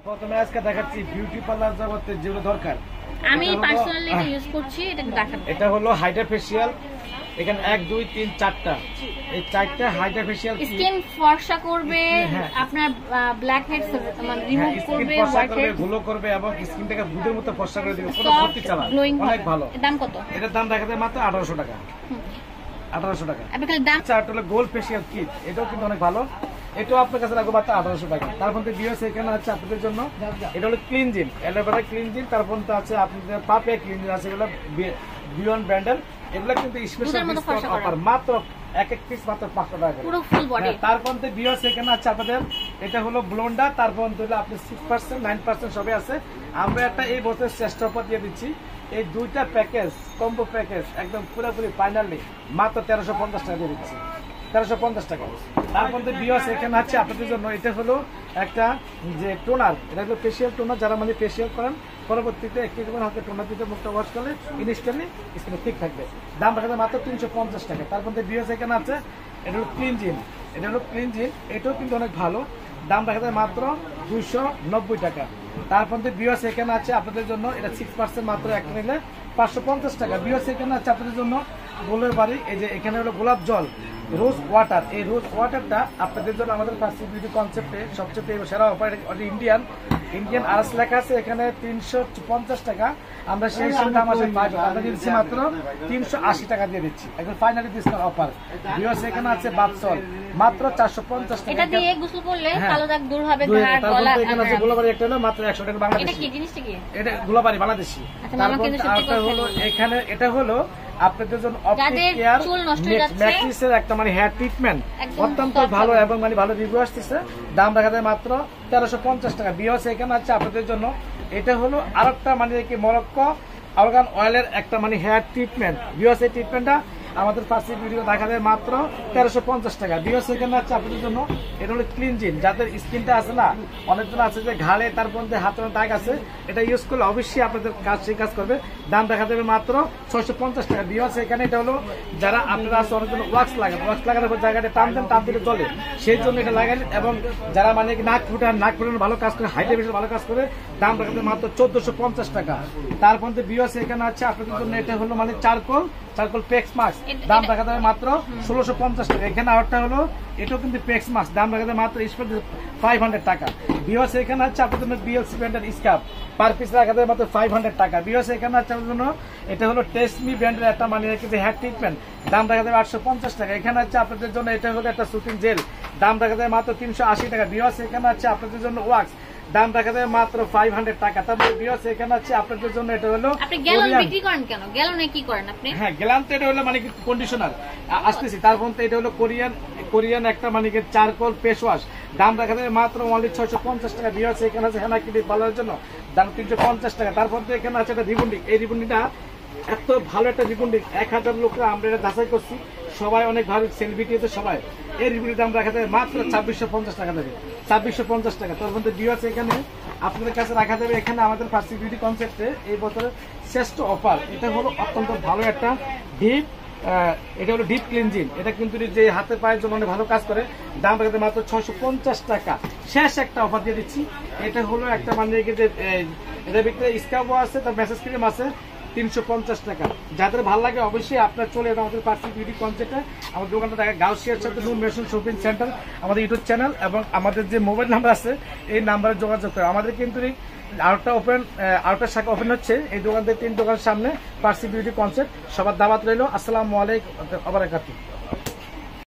প্রথমে আজকে দেখাচ্ছি বিউটি পার্লার জগতে যেগুলো দরকার। আমি পার্সোনালি এটা ইউজ করছি, এটা দেখাবো। এটা হলো হাইড্রা ফেশিয়াল। এখানে 1 2 3 4টা, এই 4টা হাইড্রা ফেশিয়াল স্কিন ফর্সা করবে, আপনার ব্ল্যাক হেডস মানে রিমুভ করবে, হোয়াইট হেডস গ্লো করবে এবং স্কিনটাকে দুধের মতো ফর্সা করে দিবে। কোনো ক্ষতি চালা অনেক ভালো। দাম কত? এটার দাম দেখাতে মাত্র 1800 টাকা। 1800 টাকা। আপনি খালি দাম চারটা হলো গোল্ড ফেশিয়াল কিট, এটাও কিন্তু অনেক ভালো। এটাও আপনার কাছে লাগবে মাত্র 1800 টাকা। তার মধ্যে বিএস এখানে আছে আপনাদের জন্য, এটা হলো ক্লিনজিন, অ্যালোভেরা ক্লিনজিন। তার মধ্যে আছে আপনাদের পাপিয়া ক্লিনজিন আছে, এগুলো বিয়ন্ড ব্র্যান্ডের। এগুলো কিন্তু স্পেশাল ডিসকাউন্ট অফার, মাত্র এক পিস মাত্র 500 টাকা পুরো ফুল বডি। তার মধ্যে বিএস এখানে আছে আপনাদের, এটা হলো ব্লোন্ডা। তার মধ্যে হলো আপনি 6% 9% সবই আছে। আমরা একটা এই বছর শ্রেষ্ঠ অফার দিয়ে দিচ্ছি। এই দুইটা প্যাকেজ কম্বো প্যাকেজ একদম পুরোপুরি ফাইনালি মাত্র 1350 টাকা দিয়ে দিচ্ছি। 1350 টাকা। তার মধ্যে বিএস এখানে আছে আপনাদের জন্য, এটা হলো একটা যে টোনার, এটা হলো ফেশিয়াল টোনার। যারা মানে ফেশিয়াল করেন পরবর্তীতে একটি হাতে টোনার দিতে মুখটা ওয়াশ করলে ইনস্ট্যান্টলি স্কিন ঠিক থাকবে। দাম রাখা মাত্র 350 টাকা। তার মধ্যে বিএস এখানে আছে, এটা হলো ক্লিনজিন, এটা হলো ক্লিনজিন, এটাও কিন্তু অনেক ভালো। দাম রাখা যায় মাত্র 290 টাকা। তার মধ্যে বিএস এখানে আছে আপনাদের জন্য, এটা 6% মাত্র একটা নিলে 550 টাকা। বিএস এখানে আছে আপনাদের জন্য গোলের বাড়ি, এই যে এখানে হলো গোলাপ জল রোজ ওয়াটার। এই রোজ ওয়াটারটা আপনাদের জন্য আমাদের ফার্স্ট বিউটি কনসেপ্টে সবচেয়ে সেরা অফার। ইন্ডিয়ান আরএস লেখা আছে এখানে 350 টাকা। আমরা সেই দাম আছে আমরা দিচ্ছি মাত্র 380 টাকা দিয়ে দিচ্ছি, একদম ফাইনালি ডিসকাউন্ট অফার। বিএস এখানে আছে বাথসল মাত্র 450 টাকা। এটা দিয়ে গোসল করলে কালো দাগ দূর হবে, ঘাড় গলা। এখানে আছে গোলাবাড়ি, একটা হলো মাত্র 100 টাকা বাংলাদেশি। এটা কি জিনিসটা কি? এটা গোলাবাড়ি বাংলাদেশি। তারপর আরেকটা হলো এখানে, এটা হলো আপনাদের জন্য অপটিক কেয়ার ম্যাট্রিক্সের একটা মানে হেয়ার ট্রিটমেন্ট, অত্যন্ত ভালো এবং মানে ভালো রিভিউ আসতেছে। দাম রাখা যায় মাত্র 1350 টাকা। বিএস এখানে আছে আপনাদের জন্য, এটা হলো আরেকটা মানে কি মরক্কো আরগান অয়েলের একটা মানে হেয়ার ট্রিটমেন্ট। বিএস এই ট্রিটমেন্টটা আমাদের ফার্স্ট ভিডিও দেখা যায় মাত্র 1350 টাকা। বিএস এখানে আছে আপনাদের জন্য, এটা হলো ক্লিনজিন। যাদের স্কিনটা আছে না, অনেকজন আছে যে ঘাড়ে তার মধ্যে হাতের দাগ আছে, এটা ইউজ করলে অবশ্যই আপনাদের কাজ সেই কাজ করবে। দাম দেখা যাবে মাত্র 650 টাকা। বিএস এখানে এটা হলো যারা আপনারা আছে অনেকজন ওয়াক্স লাগান, ওয়াক্স লাগানোর পর জায়গাটা টান দিলে চলে, সেই জন্য এটা লাগান। এবং যারা মানে নাক ফুটানো ভালো কাজ করে, হাইটে বেশি ভালো কাজ করে, দাম দেখা যাবে মাত্র 1450 টাকা। তার মধ্যে বিএস এখানে আছে আপনাদের জন্য, এটা হলো মানে চারকোল পেক্স মাস্ক। দাম রাখা যাবে মাত্র 1650 টাকা। এখানে আরেকটা হলো, এটাও কিন্তু পেক্স মাস্ক, দাম রাখা যাবে মাত্র 500 টাকা। বিএস এখানে আছে আপনাদের জন্য বিএলসি ব্র্যান্ডের স্কার্ফ, পার পিস রাখা যাবে মাত্র 500 টাকা। বিএস এখানে আছে আপনাদের জন্য, এটা হলো টেসমি ব্র্যান্ডের একটা মানে হেয়ার ট্রিটমেন্ট, দাম রাখা যাবে 850 টাকা। এখানে আছে আপনাদের জন্য, এটা হলো একটা সুতিং জেল, দাম রাখা যাবে মাত্র 380 টাকা। বিএস এখানে আছে আপনাদের জন্য ওয়াক্স, দাম রাখা যাবে মাত্র 500 টাকা। তারপরে বিএস এখানে আছে আপনাদের জন্য, এটা হলো আপনি গ্যালন বিক্রি করেন কেন? গ্যালনে কি করেন আপনি? হ্যাঁ, গ্যালন তো এটা হলো মানে কন্ডিশনার আসতেছি। তার মধ্যে এটা হলো কোরিয়ান একটা মানে চারকোল ফেস ওয়াশ, দাম রাখা যাবে মাত্র অনলি 650 টাকা। বিএস এখানে আছে হেনা ক্লিপ পার্লারের জন্য, দাম 350 টাকা। তারপর এখানে আছে একটা রিবন্ডিং, এই রিবন্ডিংটা এত ভালো একটা রিবন্ডিং, 1000 লোকরা আমরা এটা যাচাই করছি, সবাই অনেক ভালো সেলিব্রিটি আছে সবাই। এই রিবন্ডিং দাম রাখা যাবে মাত্র 2650 টাকা দেবে, 2650 টাকা। তার মধ্যে বিএস এখানে আপনাদের কাছে রাখা যাবে, এখানে আমাদের ফার্স্ট বিউটি কনসেপ্টে এই বছরের শ্রেষ্ঠ অফার। এটা হলো অত্যন্ত ভালো একটা ডিপ, এটা হলো ডিপ ক্লিনজিং। এটা কিন্তু যে হাতে পায়ের জন্য অনেক ভালো কাজ করে, দাম রাখা যাবে মাত্র 650 টাকা। শেষ একটা অফার দিয়ে দিচ্ছি, এটা হলো একটা মানে যে এটার ভিতরে স্কার্ফও আছে, তার মেসেজ ক্রিম আছে, 350 টাকা। যাদের ভালো লাগে অবশ্যই আপনার চলে যাবেন আমাদের ফার্স্ট বিউটি কনসেপ্টে। আমাদের দোকানটা দেখা গাউসিয়ার সাথে নূর মেশন শপিং সেন্টার, আমাদের ইউটিউব চ্যানেল এবং আমাদের যে মোবাইল নাম্বার আছে এই নাম্বারে যোগাযোগ করে। আমাদের কিন্তু আরেকটা শাখা ওপেন হচ্ছে এই দোকান থেকে 3 দোকানের সামনে, ফার্স্ট বিউটি কনসেপ্ট। সবার দাওয়াত রইল। আসসালামু আলাইকুম ওয়া বারাকাতুহু।